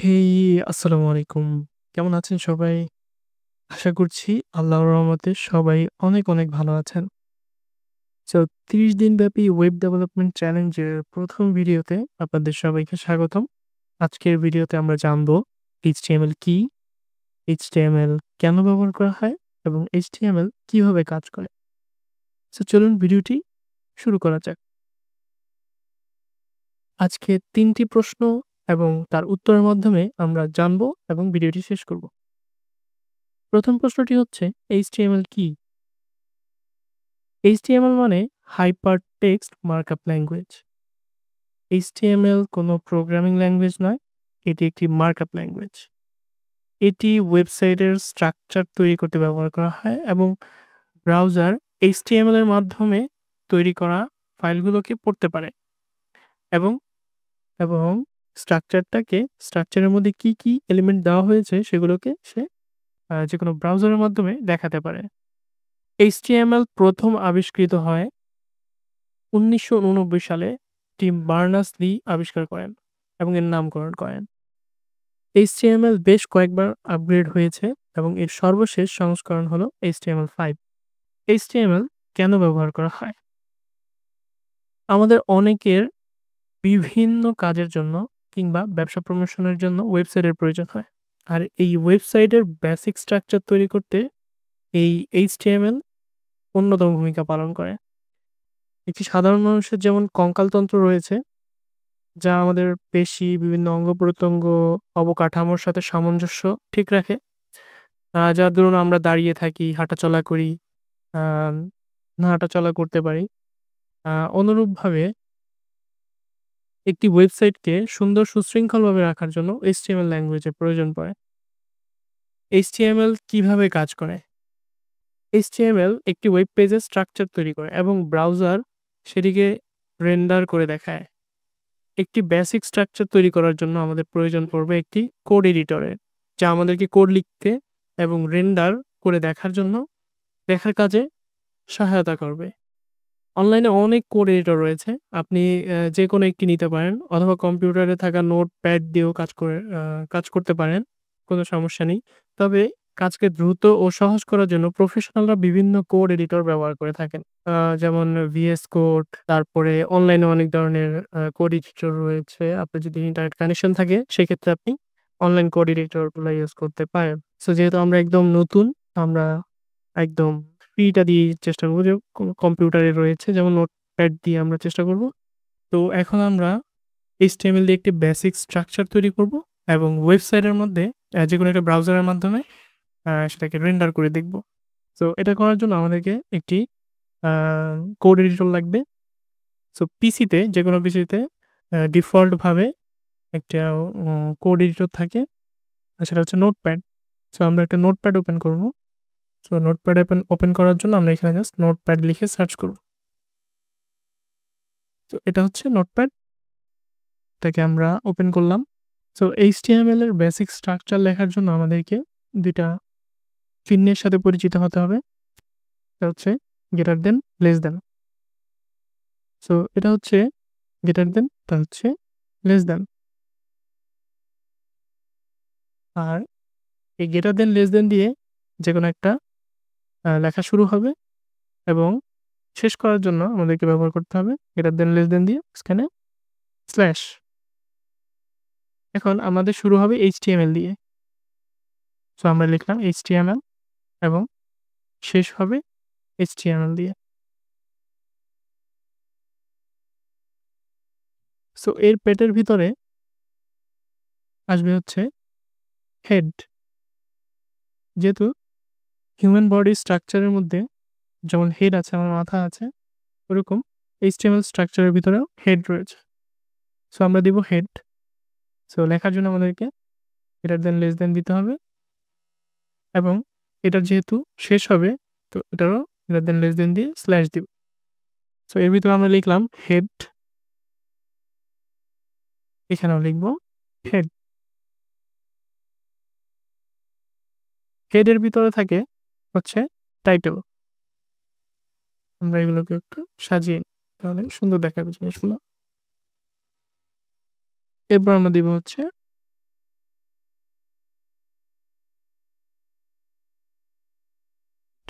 হেই, আসসালামু আলাইকুম। কেমন আছেন সবাই? আশা করছি আল্লাহর রহমতে সবাই অনেক, অনেক ভালো আছেন। সো ৩০ দিনব্যাপী ওয়েব ডেভেলপমেন্ট চ্যালেঞ্জের ১ম ভিডিওতে আপনাদের সবাইকে স্বাগতম। আজকের ভিডিওতে আমরা জানব HTML কি? HTML কেন ব্যবহার করা হয়? এবং HTML কিভাবে কাজ করে? সো চলুন ভিডিওটি শুরু করা যাক। আজকে ৩ টি প্রশ্ন এবং তার উত্তরের মাধ্যমে আমরা জানব এবং ভিডিওটি শেষ করব। ১ম প্রশ্নটি হচ্ছে HTML কি? HTML মানে hyper text markup language. HTML কোনো প্রোগ্রামিং ল্যাঙ্গুয়েজ নয়, এটি একটি মার্কআপ ল্যাঙ্গুয়েজ। এটি ওয়েবসাইটের স্ট্রাকচার তৈরি করতে ব্যবহার করা হয় এবং ব্রাউজার HTML এর মাধ্যমে তৈরি করা ফাইলগুলোকে পড়তে পারে এবং এবং স্ট্রাকচারের মধ্যে কি এলিমেন্ট দেওয়া হয়েছে সেগুলোকে সে যেকোনো ব্রাউজারের মাধ্যমে দেখাতে পারে। HTML প্রথম আবিষ্কৃত হয় ১৯৮৯ সালে টিম বার্নার্স-লি আবিষ্কার করেন এবং এর নামকরণ করেন। HTML বেশ কয়েকবার আপগ্রেড হয়েছে এবং এর সর্বশেষ সংস্করণ হলো HTML5। HTML কেন ব্যবহার করা হয়? আমাদের অনেকের বিভিন্ন কাজের জন্য কিংবা ব্যবসা প্রমোশনের জন্য ওয়েবসাইটের প্রয়োজন হয়। আর এই ওয়েবসাইটের বেসিক স্ট্রাকচার তৈরি করতে এই HTML অন্যতম ভূমিকা পালন করে। একটি সাধারণ মানুষের যেমন কঙ্কালতন্ত্র রয়েছে যা আমাদের পেশি, বিভিন্ন অঙ্গ-প্রত্যঙ্গ, অবকাঠামোর সাথে সামঞ্জস্য ঠিক রাখে। যার দরুন আমরা দাঁড়িয়ে থাকি, হাঁটাচলা করি, আম হাঁটাচলা করতে পারি। অনুরূপভাবে একটি ওয়েবসাইটকে সুন্দর সুশৃঙ্খলভাবে রাখার জন্য HTML ল্যাঙ্গুয়েজের প্রয়োজন পড়ে। HTML কিভাবে কাজ করে? HTML একটি ওয়েব পেজের স্ট্রাকচার তৈরি করে এবং ব্রাউজার সেটিকে রেন্ডার করে দেখায়। একটি বেসিক স্ট্রাকচার তৈরি করার জন্য আমাদের প্রয়োজন পড়বে একটি কোড এডিটরের, যা আমাদেরকে কোড লিখতে এবং রেন্ডার করে দেখার কাজে সহায়তা করবে। অনলাইনে অনেক কোড এডিটর রয়েছে। আপনি যেকোনো একটি নিতে পারেন অথবা কম্পিউটারে থাকা নোটপ্যাড দিয়েও কাজ করতে পারেন। কোনো সমস্যা নেই। তবে কাজকে দ্রুত ও সহজ করার জন্য প্রফেশনালরা বিভিন্ন কোড এডিটর ব্যবহার করে থাকেন। আ যেমন VS কোড, তারপরে অনলাইনে অনেক ধরনের কোড এডিটর রয়েছে। আপনার যদি ইন্টারনেট কানেকশন থাকে সেক্ষেত্রে আপনি অনলাইন কোড এডিটর গুলা ইউজ করতে পারেন। সো যেহেতু আমরা একদম নতুন, আমরা একদম ফ্রিটা দিয়েই চেষ্টা করব যে কম্পিউটারে রয়েছে যেমন নোটপ্যাড দিয়ে আমরা চেষ্টা করব। তো এখন আমরা HTML দিয়ে একটি বেসিক স্ট্রাকচার তৈরি করব এবং ওয়েবসাইটের মধ্যে যেকোনো একটা ব্রাউজারের মাধ্যমে সেটাকে রেন্ডার করে দেখব। সো এটা করার জন্য আমাদেরকে একটি আ কোড এডিটর লাগবে। সো যেকোনো পিসিতে ডিফল্ট ভাবে একটা কোড এডিটর থাকে। আর সেটা হচ্ছে নোটপ্যাড। সো আমরা একটা নোটপ্যাড ওপেন করব। সো নোটপ্যাড ওপেন করার জন্য আমরা এখানে জাস্ট নোটপ্যাড লিখে সার্চ করব। তো এটা হচ্ছে নোটপ্যাড। এটাকে আমরা ওপেন করলাম। সো HTML এর বেসিক স্ট্রাকচার লেখার জন্য আমাদেরকে ২ টা চিহ্নের সাথে পরিচিত হতে হবে। এটা হচ্ছে greater than, less than. So এটা হচ্ছে গ্রেটার দেন, এটা হচ্ছে লেস দেন। আর এই গ্রেটার দেন, লেস দেন দিয়ে যেকোনো একটা লেখা শুরু হবে এবং শেষ করার জন্য আমাদেরকে ব্যবহার করতে হবে গ্রেটার দেন, লেস দেন দিয়ে মাঝখানে স্ল্যাশ। এখন আমাদের শুরু হবে HTML দিয়ে। সো আমরা লিখলাম HTML এবং শেষ হবে HTML দিয়ে। সো এর পেটের ভিতরে আসবে হচ্ছে হেড। যেহেতু হিউম্যান বডি স্ট্রাকচারের মধ্যে যেমন হেড আছে, আমার মাথা আছে, ওরকম HTML স্ট্রাকচারের ভিতরেও হেড রয়েছে। সো আমরা দিব হেড। সো লেখার জন্য আমাদেরকে গ্রেটার দেন, লেস দেন দিতে হবে এবং এটার যেহেতু শেষ হবে তো এটারও গ্রেটার দেন, লেস দেন দিয়ে স্ল্যাশ দিব। সো এর ভিতরে আমরা লিখলাম হেড, এখানেও লিখব হেড। হেডের ভিতরে থাকে হচ্ছে টাইটেল। আমরা এগুলোকে একটু সাজিয়ে নিই, তাহলে সুন্দর দেখাবে জিনিসগুলো। এরপর আমরা দিব হচ্ছে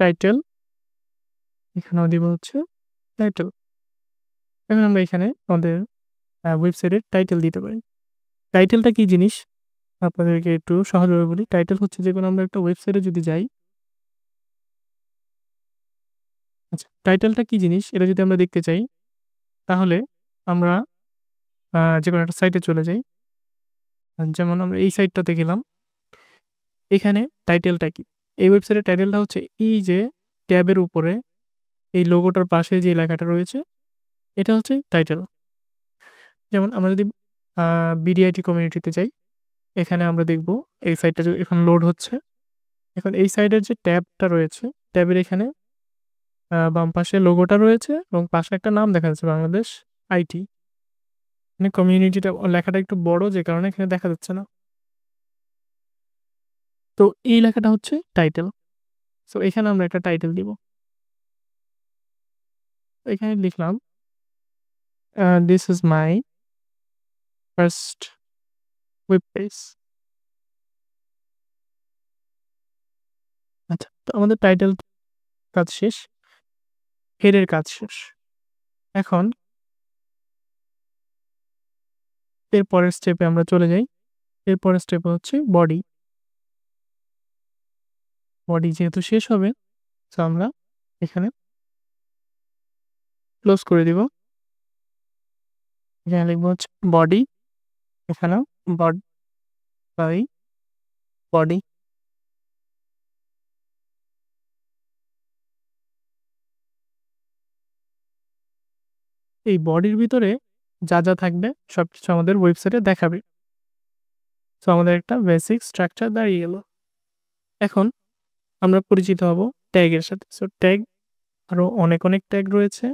টাইটেল, এখানেও দিব হচ্ছে টাইটেল। এখন আমরা এখানে আমাদের ওয়েবসাইটের টাইটেল দিতে পারি। টাইটেলটা কি জিনিস আপনাদেরকে একটু সহজভাবে বলি। টাইটেল হচ্ছে যেকোনো আমরা একটা ওয়েবসাইটে যদি যাই, আচ্ছা টাইটেলটা কি জিনিস এটা যদি আমরা দেখতে চাই তাহলে আমরা যেকোনো একটা সাইটে চলে যাই। যেমন আমরা এই সাইটটাতে গেলাম। এখানে টাইটেলটা কি? এই ওয়েবসাইটের টাইটেলটা হচ্ছে এই যে ট্যাবের উপরে এই লোগোটার পাশে যে লেখাটা রয়েছে এটা হচ্ছে টাইটেল। যেমন আমরা যদি বিডিআইটি কমিউনিটিতে যাই, এখানে আমরা দেখব এই সাইটটা এখন লোড হচ্ছে। এখন এই সাইডের যে ট্যাবটা রয়েছে, ট্যাবের এখানে বাম পাশে লোগোটা রয়েছে এবং পাশে একটা নাম দেখা যাচ্ছে বাংলাদেশ আইটি। মানে কমিউনিটিটা লেখাটা একটু বড় যে কারণে এখানে দেখা যাচ্ছে না। তো এই লেখাটা হচ্ছে টাইটেল। সো এখানে আমরা একটা টাইটেল দিব। এখানে লিখলাম this is my first web page. আচ্ছা, তো আমাদের টাইটেল কাজ শেষ, হেডের কাজ শেষ। এখন এর পরের স্টেপে আমরা চলে যাই। এর পরের স্টেপে হচ্ছে বডি। বডি যেহেতু শেষ হবে, সো আমরা এখানে ক্লোজ করে দিব। এখানে লিখবো হচ্ছে বডি, এখানেও বাই বডি। এই বডির ভিতরে যা যা থাকবে সবকিছু আমাদের ওয়েবসাইটে দেখাবে। সো আমাদের একটা বেসিক স্ট্রাকচার দাঁড়িয়ে গেল। এখন আমরা পরিচিত হব ট্যাগের সাথে। সো ট্যাগ আরো অনেক ট্যাগ রয়েছে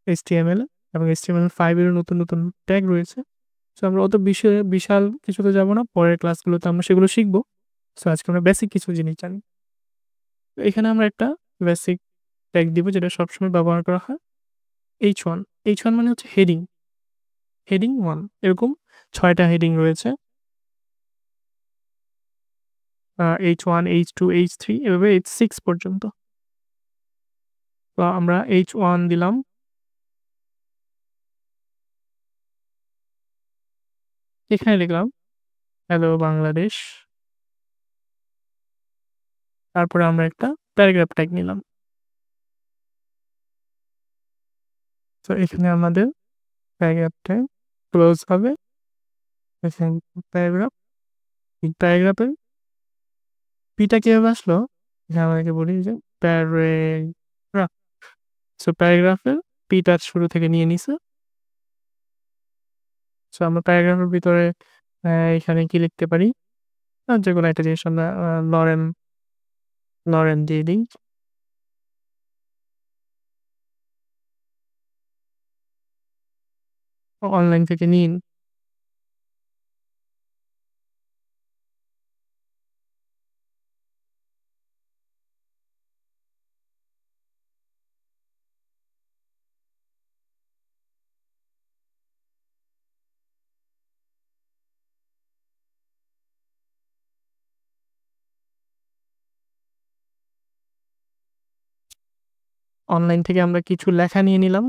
HTML এবং HTML5 এর নতুন ট্যাগ রয়েছে। সো আমরা অত বিশাল কিছুতে যাব না, পরের ক্লাসগুলোতে আমরা সেগুলো শিখবো। সো আজকে আমরা বেসিক কিছু জিনিস জানি। তো এখানে আমরা একটা বেসিক ট্যাগ দিব যেটা সবসময় ব্যবহার করা হয়, H1। H1 মানে হচ্ছে হেডিং, হেডিং 1 এরকম 6টা হেডিং রয়েছে। H1, H2, H3 এভাবে H6 পর্যন্ত। তো আমরা H1 দিলাম। এখানে লিখলাম হ্যালো বাংলাদেশ। তারপরে আমরা একটা প্যারাগ্রাফ ট্যাগ নিলাম। তো এখানে আমাদের প্যারাগ্রাফ ট্যাগ ক্লোজ হবে। এখানে প্যারাগ্রাফ, এই প্যারাগ্রাফের পিটা কিভাবে আসলো এখানে আমাদেরকে বলি যে প্যারাগ্রাফ। সো প্যারাগ্রাফের পিটা শুরু থেকে নিয়ে নিছে। সো আমরা প্যারাগ্রাফের ভিতরে এখানে কি লিখতে পারি, যেকোনো একটা জিনিস আমরা নরেন দিয়ে দিই। অনলাইন থেকে নিন। অনলাইন থেকে আমরা কিছু লেখা নিয়ে নিলাম।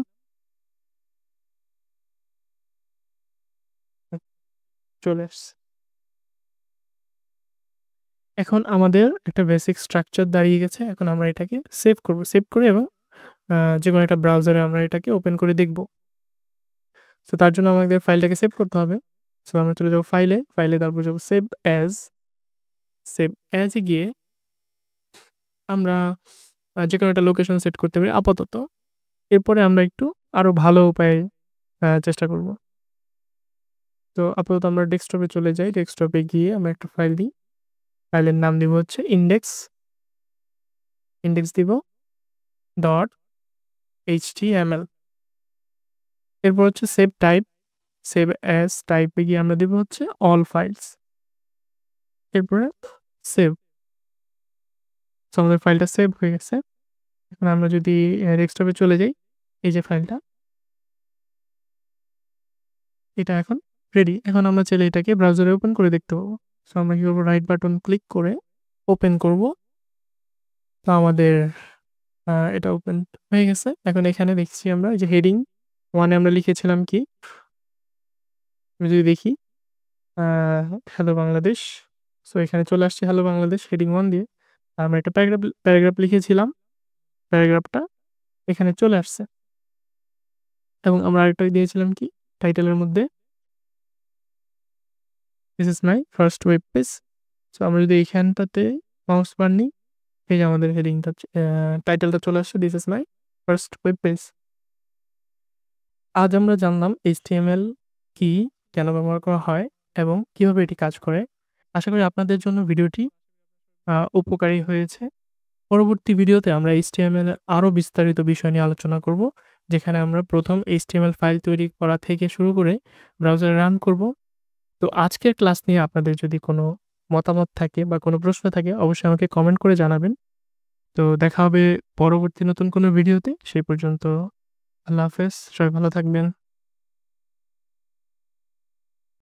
চলে আসছে। এখন আমাদের একটা বেসিক স্ট্রাকচার দাঁড়িয়ে গেছে। এখন আমরা এটাকে সেভ করব। সেভ করে এবং যেকোনো একটা ব্রাউজারে আমরা এটাকে ওপেন করে দেখব। সো তার জন্য আমাদের ফাইলটাকে সেভ করতে হবে। সো আমরা চলে যাব ফাইলে তারপর যাব save as. Save as a গিয়ে আমরা যেকোনো একটা লোকেশন সেট করতে পারি আপাতত। এরপরে আমরা একটু আরো ভালো উপায়ে চেষ্টা করব। তো আপাতত আমরা ডেস্কটপে চলে যাই। ডেস্কটপে গিয়ে আমরা একটা ফাইল দিই। ফাইলের নাম দিব হচ্ছে ইন্ডেক্স দিব .html। এরপর হচ্ছে সেভ অ্যাজ টাইপে গিয়ে আমরা দিব হচ্ছে অল ফাইলস। এরপরে সেভ। সো আমাদের ফাইলটা সেভ হয়ে গেছে। এখন আমরা যদি ডেস্কটপে চলে যাই, এই যে ফাইলটা, এটা এখন রেডি। এখন আমরা চাইলে এটাকে ব্রাউজারে ওপেন করে দেখতে পাবো। সো আমরা কি করবো, রাইট বাটন ক্লিক করে ওপেন করব। তো আমাদের এটা ওপেন হয়ে গেছে। এখন এখানে দেখছি আমরা এই যে হেডিং 1 এ আমরা লিখেছিলাম কি? আমি যদি দেখি আ হ্যালো বাংলাদেশ। সো এখানে চলে আসছে হ্যালো বাংলাদেশ হেডিং 1 দিয়ে। আমরা একটা প্যারাগ্রাফ লিখেছিলাম। প্যারাগ্রাফটা এখানে চলে আসছে। এবং আমরা আরেকটা দিয়েছিলাম কি? টাইটেলের মধ্যে "This is my first web page" so আমরা যদি এইখানটাতে মাউস বার নিই, এই যে আমাদের হেডিংটা টাইটেলটা চলে আসছে "This is my first web page" আজ আমরা জানলাম HTML কি, কেন ব্যবহার করা হয় এবং কিভাবে এটি কাজ করে। আশা করি আপনাদের জন্য ভিডিওটি উপকারী হয়েছে। পরবর্তী ভিডিওতে আমরা HTML এর আরো বিস্তারিত বিষয় নিয়ে আলোচনা করব। যেখানে আমরা ১ম HTML ফাইল তৈরি করা থেকে শুরু করে ব্রাউজারে রান করব। তো আজকের ক্লাস নিয়ে আপনাদের যদি কোনো মতামত থাকে বা কোনো প্রশ্ন থাকে অবশ্যই আমাকে কমেন্ট করে জানাবেন। তো দেখা হবে পরবর্তী নতুন কোনো ভিডিওতে। সেই পর্যন্ত আল্লাহ হাফেজ। সবাই ভালো থাকবেন।